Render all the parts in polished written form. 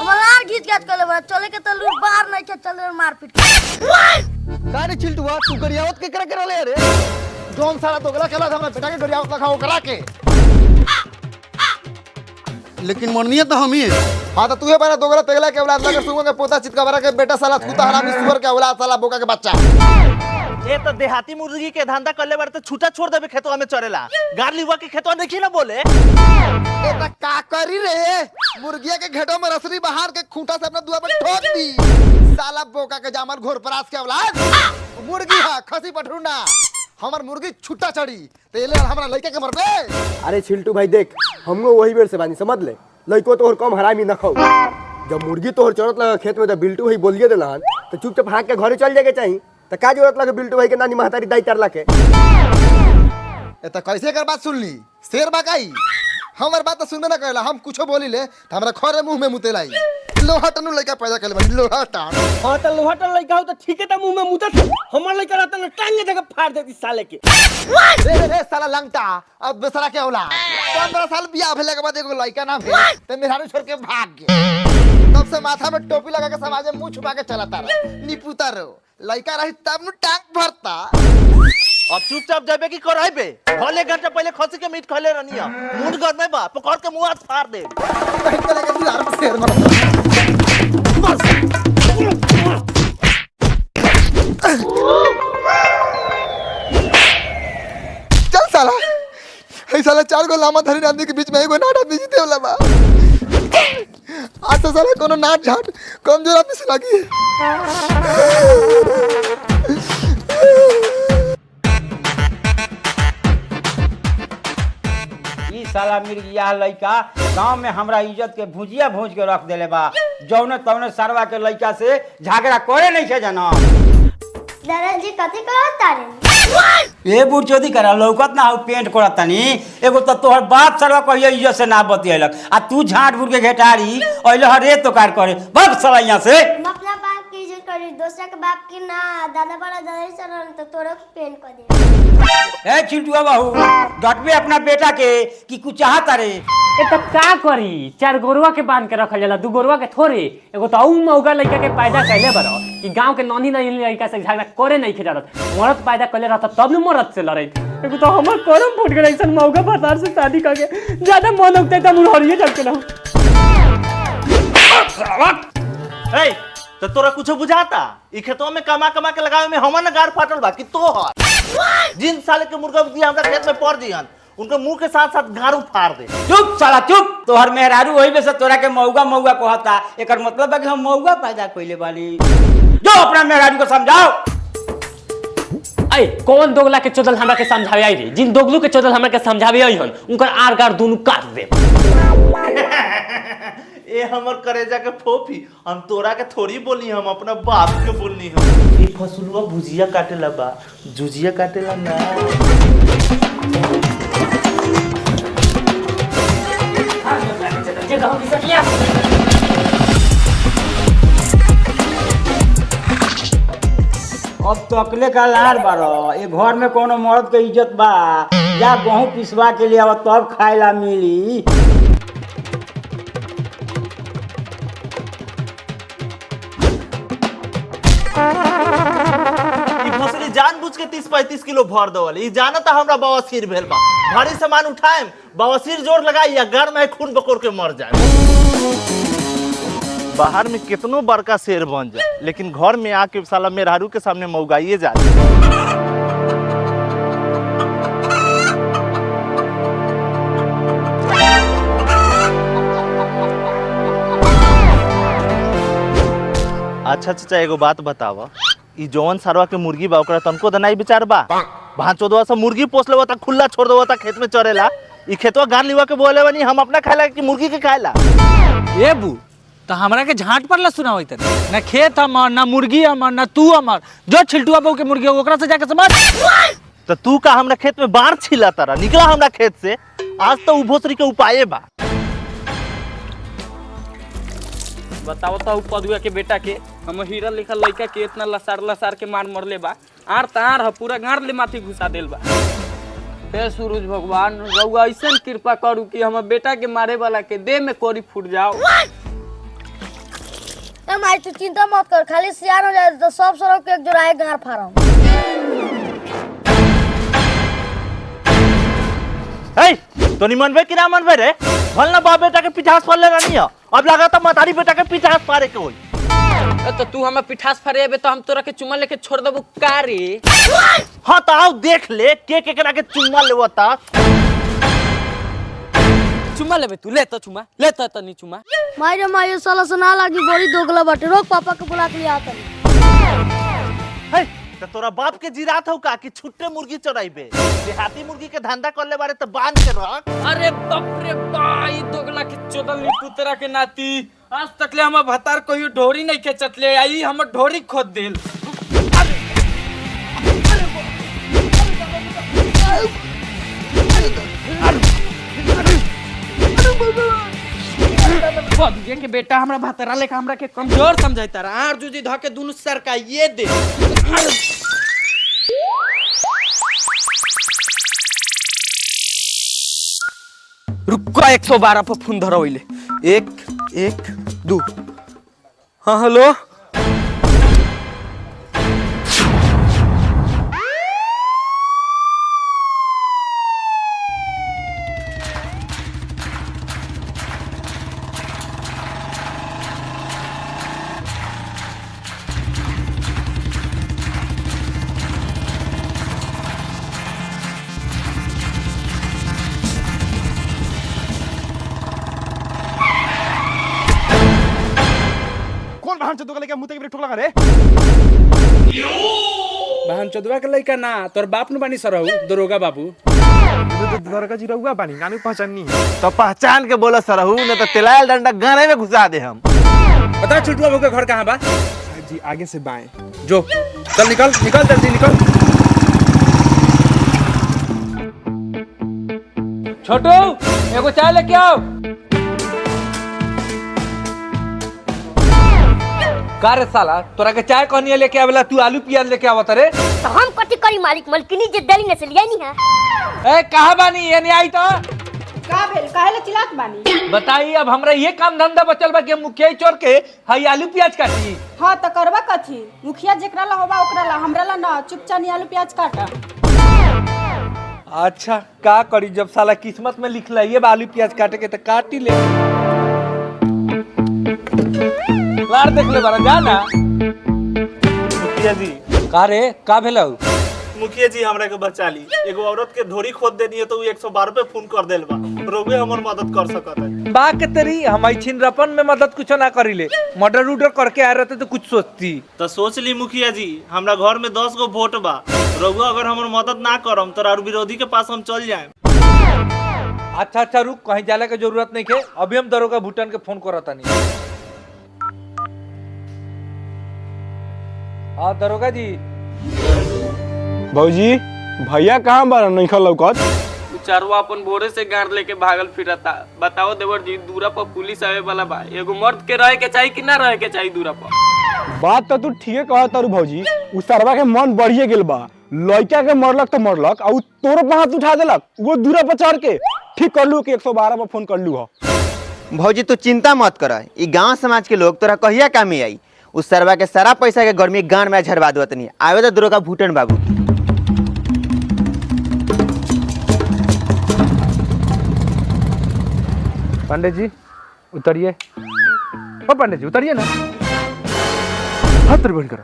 हमार घीच घाच कर ले चले के तलू बाहर नहीं के चले मारपीट कारे चिल्टुआ तू गरियावत के करा ले रे जोन सारा दोगला केला हमरा बेटा के गरियावत लखाओ करा के लेकिन मननिए तो हम ही है। हां तो तू है बारा दोगला पेगला के औलाद लगे सुंग के पोता चितका बारा के बेटा साला तू हरामी सुअर के औलाद साला बोका के बच्चा। ये तो देहाती मुर्गी के धंधा करले बार तो छूटा छोड़ देबे खेतवा में चरेला गार्लिवा के खेतवा देखी ना बोले ए त का करी रे मुर्गिया के घेटो में रसरी बाहर के खूंटा से अपना दुआ पर ठोक दी साला बोका के जामर घोर परास के औलाद मुर्गी हा खसी पठरुना हमर मुर्गी छुट्टा चढ़ी तेले हमरा लइका के मरबे। अरे छिल्टू भाई देख हमको वही बेर से बानी समझ ले लइको तोहर कम हरामी न खाओ जब मुर्गी तोहर चरत लगा खेत में तो बिल्टू भाई बोलिए देना तो चुपचाप भाग के घरे चल जाके चाहिए तो का जरूरत लगे बिल्टू भाई के नानी महतारी दाई तरला के। ए त कैसे कर बात सुन ली शेर बाकाई हमर बात तो सुनबे ना कहला हम कुछो बोली ले त हमरा खरे मुंह में मुते लाई लोहा टनु लइका पैदा करले बनी लोहा टान। हां त लोहा टन लइका हो त ठीक है त मुंह में मुतत हमर लइका रहत न टांगे जगह फाड़ देती साले के। रे साला लंगटा अब बेसरा के औलाद 15 साल बियाह भेले के बाद एगो लइका ना भेल त मेहरारू छोड़ के भाग गए तब से माथा में टोपी लगा के समाज में मुंह छुपा के चलाता रहा निपुता रो लइका रही तब नु टांग भरता। अब चुपचाप जाबे की करइबे भले घंटा पहले खसी के मीट खले रहनिया मुंड घर में बा पकड़ के मुंह हाथ फाड़ दे कहीं तो लेके बिहार में शेर मर चल साला हे साला 4 गो लामा धरी आदमी के बीच में एगो नाट आदमी जीते वाला बा आज तो साला कोनो नाट झाट कमजोर आदमी से लगी ई साला मिर्गिया लइका गांव में हमरा इज्जत के भुजिया भूज के रख देले बा जौने तौने सरवा के लइका से झगड़ा करे नहीं छे जाना। दादाजी कथी कहत तारे ए बुढ़चोदी करा लौकत ना हो पेंट करत तनी एगो तो तोहर बाप सरवा कहियो इज्जत से ना बतियलक आ तू झाट बुड़ के घेटारी ओइले हरे तो कार करे भाग साला यहां से। हम अपना बाप की इज्जत करी दूसरा के बाप की ना दादा बड़ा दादाजी चलन तो तोरा पेन कर दे। ए चिंटुआ बाबू डटबे अपना बेटा के कि कुछ चाहता रे ए त का करी 4 गोरुआ के बांध के रखल जाला 2 गोरुआ के थोड़े एगो तो औ मौगा लइका के पैदा कैले बरो कि गांव के नन्ही नन्ही लइका से झगड़ा करे नहीं खेजरत मरद पैदा कैले रहत तब न मरद से लड़त एगो तो हमर करम फूट गेल ऐसन मौगा भतार से शादी करके ज्यादा मन उगते त मुरहरिए जब के ना। ए तो तोरा कुछ बुझाता ई खेतवा में कमा कमा के लगावे में हमन गार फाटल बा कि तोहर जिन साले के मुर्गा दिया हमरा खेत में पड़ दियन उनके मुंह के साथ साथ गारू फाड़ दे। चुप साला चुप तोहर मेहरारू वही में से तोरा के मौगा मौगा कहता एकर मतलब है कि हम मौगा पैदा कइले बानी जो अपना मेहरारू को समझाओ। ए कौन दोगला के चोदल हमरा के समझावे आई रे जिन दोगलू के चोदल हमरा के समझावे आई हन उनकर आर गार दोनों काट दे। ए हमर करेजा के फोफी हम तोरा के थोड़ी बोली हम अपना बाप के बोलनी हम ई फसलुआ भुजिया काटेला बा जुजिया काटेला ना। अब तकले का लार बारो ए घर में कोनो मर्द के इज्जत बा या गेहूं पिसवा के लिए अब तब खाएला मिली। जानबूझ के 30-35 किलो भर दवल ई जानता हमरा बवासीर भेल बा भारी सामान उठाएम बवासीर जोर लगाई या घर में खून बकोर के मर जाए। बाहर में कितनो बड़का शेर बन जाए लेकिन घर में आके साला मेहरारू के सामने मौगाइए जाए। अच्छा चाचा एगो बात बतावा ई जौन सरवा के मुर्गी बा ओकरा तनको दनाई विचार बा भांचोदवा से मुर्गी पोस लेवा त खुला छोड़ देवा त खेत में चरेला ई खेतवा गान लिवा के बोले बनी हम अपना खाएला कि मुर्गी के खाएला। ए बू तो हमरा के झाट पर ला सुनाओ इतने ना खेत हमर ना मुर्गी हमर ना तू हमर जो छिलटुआ बहू के मुर्गी ओकरा से जाके समझ। तो तू का हमरा खेत में बाढ़ छिला तारा निकला हमरा खेत से आज तो उभोसरी के उपाय बा। बताओ तो पदुआ के बेटा के हम हीरा लिखल लइका के इतना लसार लसार के मार मरले बा आर तार ह पूरा गाड़ ले माथी घुसा देल बा। हे सूरज भगवान रउआ ऐसा कृपा करू कि हमर बेटा के मारे वाला के देह में कोरी फूट जाओ। ए माई तू चिंता मत कर, खाली सियान हो जाए तो सब सड़क के एक जोड़ाए गार फाड़म। ए तो नहीं मनबे कि ना मनबे रे? भल ना बाप बेटा के पिठास फाड़ ले रानी है, अब लगा तो मतारी बेटा के पिठास फाड़े के होई। तो तू हमें पिठास फरेबे तो हम तोरा के चुम्मा लेके छोड़ देबो का रे? हाँ तो आओ देख ले के केकरा के चुम्मा लेवता। चुम्मा लेबे तू, ले तो चुम्मा, ले तो तनी चुम्मा। माई रे माई साला से ना लागी, बड़ी दोगला बाटे। रोक पापा के बुला के ले आता। है तो तोरा बाप के जिरात हो का कि छुट्टे मुर्गी चराइबे? देहाती मुर्गी के धंधा कर ले बारे तो बांध के रख। अरे बाप रे भाई, दोगला के चोदल पुतरा के नाती आज तक ले हम भतार कोई ढोरी नहीं खेचत ले आई, हम ढोरी खोद देल। बदिए के बेटा हमरा भतरा लेके हमरा के कमजोर समझाइता रहा। आर जूजी ध के दुनु सर का ये दे। रुका 112 पर फोन धरवइले। 1 1 2। हाँ हेलो, कौन बहन चोद लेके मुंह के ठोक लगा रे? बहन चोदवा के लइका ना, तोर बाप न बानी सरहु दरोगा बाबू। दरगा जी रहुआ बानी, गानी पहचाननी है। तो पहचान के बोला सरहू, न तो तेलायल डंडा गाने में घुसा दे हम। बता छोटुआ बाबू का घर कहाँ बा? जी आगे से बाएं। जो चल निकल निकल जल्दी निकल। छोटू एगो चाय लेके आओ। का रे साला, तोरा के चाय कहनी लेके आवेला, तू आलू प्याज लेके आवत रे? तो हम कथी करी मालिक, मलकिनी जे दली ने से लिया नहीं है। ए कहां बानी, ये नहीं आई तो का भेल, काहे ले चिल्लात बानी? बताई। अब हमरा ये काम धंधा बचल बा कि मुखिया चोर के हई आलू प्याज काटी। हां त करबा कथी, मुखिया जेकरा ला होबा ओकरा ला, हमरा ला ना। चुपचाप आलू प्याज काटा। अच्छा का करी, जब साला किस्मत में लिखला ये आलू प्याज काटे के तो काट ही ले। लार देख ले बारा जाना। मुखिया जी, का रे का भेलौ? मुखिया जी हमरा के बचा ली। एगो औरत के धोरी खोद देनी है तो 112 पे फोन कर देल बा। रोगे हमर मदद कर सकत है। बा के तेरी हम छिनरपन में मदद कुछ ना करिले। मर्डर उडर करके आ रहते तो कुछ सोचती। तो सोच ली मुखिया जी, हमरा घर में 10 गो वोट बा। रोगो अगर हमर मदद ना करम तो और विरोधी के पास हम चल जाए। अच्छा अच्छा रुक, कहीं जाने की जरूरत नहीं के, अभी हम दरोगा भूटान के फोन करता नहीं। हाँ दरोगा जी। भौजी भैया कहाँ बार नहीं खा लौकत? चारवा अपन भोरे से गाड़ लेके भागल फिरता। बताओ देवर जी, दूरा पर पुलिस आवे वाला बा, एगो मर्द के रहे के चाहिए कि ना रहे के चाहिए दूरा पर? बात तो तू ठीक कहा तारू भौजी, उ सरवा के मन बढ़िए गेल बा। लड़का के मरलक तो मरलक, और तोरो पे हाथ उठा देलक, वो दूरा पर चढ़ के ठीक कर लू कि 112 पर फोन कर लू। हो भौजी तू चिंता मत कर, ई गांव समाज के लोग तोरा कहिया काम में आई। उस सरवा के सारा पैसा के गर्मी गान में झरवा देवत नहीं। आवे तो दरोगा भूटन बाबू। पंडित जी उतरिए। ओ पंडित जी उतरिए ना, हाथ बंद करो।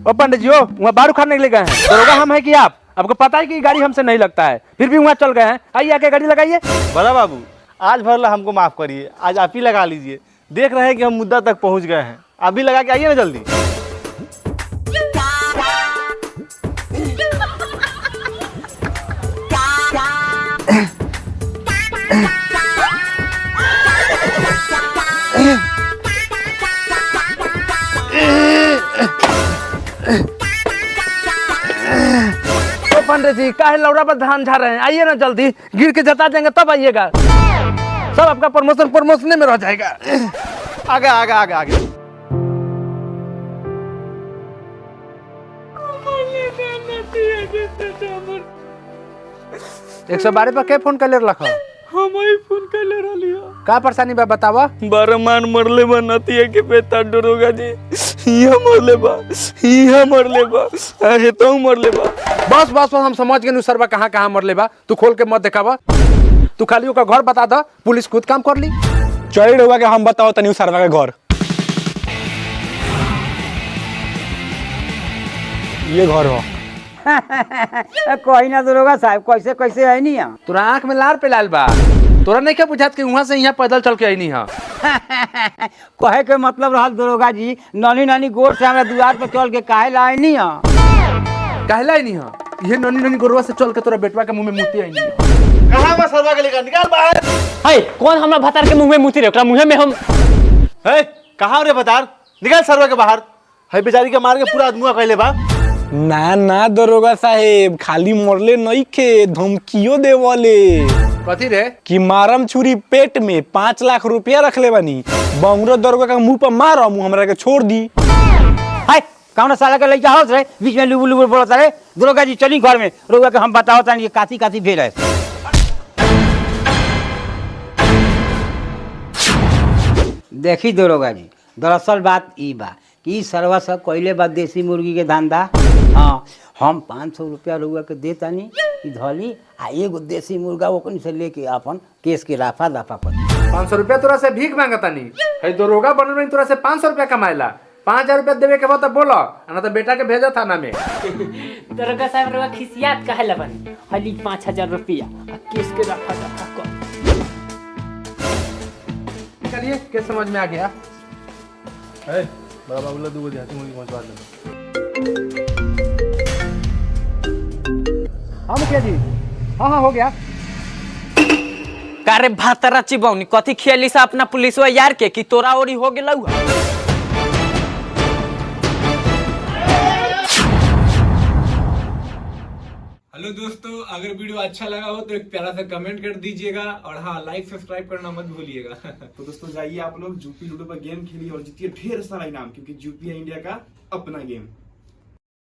ओ पंडित जी, ओ वहाँ बारू खाने के लिए गए हैं, दरोगा हम है कि आप? आपको पता है कि गाड़ी हमसे नहीं लगता है, फिर भी वहाँ चल गए हैं। आइए आके गाड़ी लगाइए। बड़ा बाबू, आज भर ला हमको माफ करिए, आज आप ही लगा लीजिए। देख रहे हैं कि हम मुद्दा तक पहुंच गए हैं, आप भी लगा के आइए ना जल्दी। तो पंडित जी काहे लौड़ा पर धान झा रहे हैं, आइए ना जल्दी, गिर के जता देंगे तब आइएगा। सब आपका प्रमोशन में रह जाएगा। आगे आगे आगे आगे। 112 पर के फोन कर ले रखा? हम ही फोन कर ले रही का परेशानी बा बतावा? बारमान मरले बा नतिया के बेटा दरोगा जी। यहाँ मरले बा अरे तो मरले बा। बस बस बस हम समझ गए सरवा कहाँ मरले बा। तू खोल के मत देखावा, तू खाली ओका घर बता द, पुलिस खुद काम कर ली। चढ़ हुआ के हम बताओ तनी सरवा के घर। ये घर हो। कोई ना दरोगा साहब, कैसे कैसे है नहीं यहाँ? तोरा आंख में लार पे लाल बा, तोरा नहीं क्या बुझात कि वहां से यहाँ पैदल चल के आई नहीं? कहे के मतलब रहा दरोगा जी, नानी नानी गोर से हमारे द्वार पे चल के काहे लाए नहीं यहाँ? कहला ही नहीं है ये ननी ननी गोरवा से चल के तोरा बेटवा के मुंह में मुती आई नहीं। कहां बा सरवा के लेकर निकाल बाहर। है कौन हमरा भतार के मुंह में मुती रे? ओकरा मुंह में हम है कहां रे बतार, निकाल सरवा के बाहर। है बेचारी के मार के पूरा आदमुआ कहले बा। ना ना दरोगा साहेब, खाली मरले नहीं के, धमकियो देवले कथी रे? कि मारम छुरी पेट में 5 लाख रुपया रख ले बानी, बंगरो दरोगा का मुंह पर मारम, हमरा के छोड़ दी। हाय कौन साला के लइका होत रे, बीच में लुबु लुबु बोलत रे? दरोगा जी चली घर में, रोगा के हम बताओ तानी काती काती भेल है। देखी दरोगा जी, दरअसल बात ई बा कि सरवा सब कोइले बा देसी मुर्गी के धंधा। हाँ हम 500 रुपया रुआ के दे तानी धली, आ एगो देसी मुर्गा ओकनी से लेके अपन केस के राफा दफा कर। 500 रुपया तोरा से भीख मांगता नहीं है? दरोगा बनल में तोरा से 500 रुपया कमाएला, 5000 रुपया देवे के बाद बोलो, ना तो बेटा के भेजा थाना में। दरोगा साहब रवा खिसियात काहे लबन? हली 5000 रुपया केस के रखा कर। चलिए के समझ में आ गया। है बड़ा बाबूला दूगो देहाती मुर्गी पहुंचवा दे। हाँ मुखिया जी, हाँ हो गया। कारे भातरा चिबौनी कथी खियली से अपना पुलिसवा यार के कि तोरा ओरी हो गेलौ? हेलो दोस्तों, अगर वीडियो अच्छा लगा हो तो एक प्यारा सा कमेंट कर दीजिएगा, और हाँ लाइक सब्सक्राइब करना मत भूलिएगा। तो दोस्तों जाइए आप लोग जूपी लूडो पर गेम खेलिए और जीतिए ढेर सारा इनाम, क्योंकि जूपी है इंडिया का अपना गेम।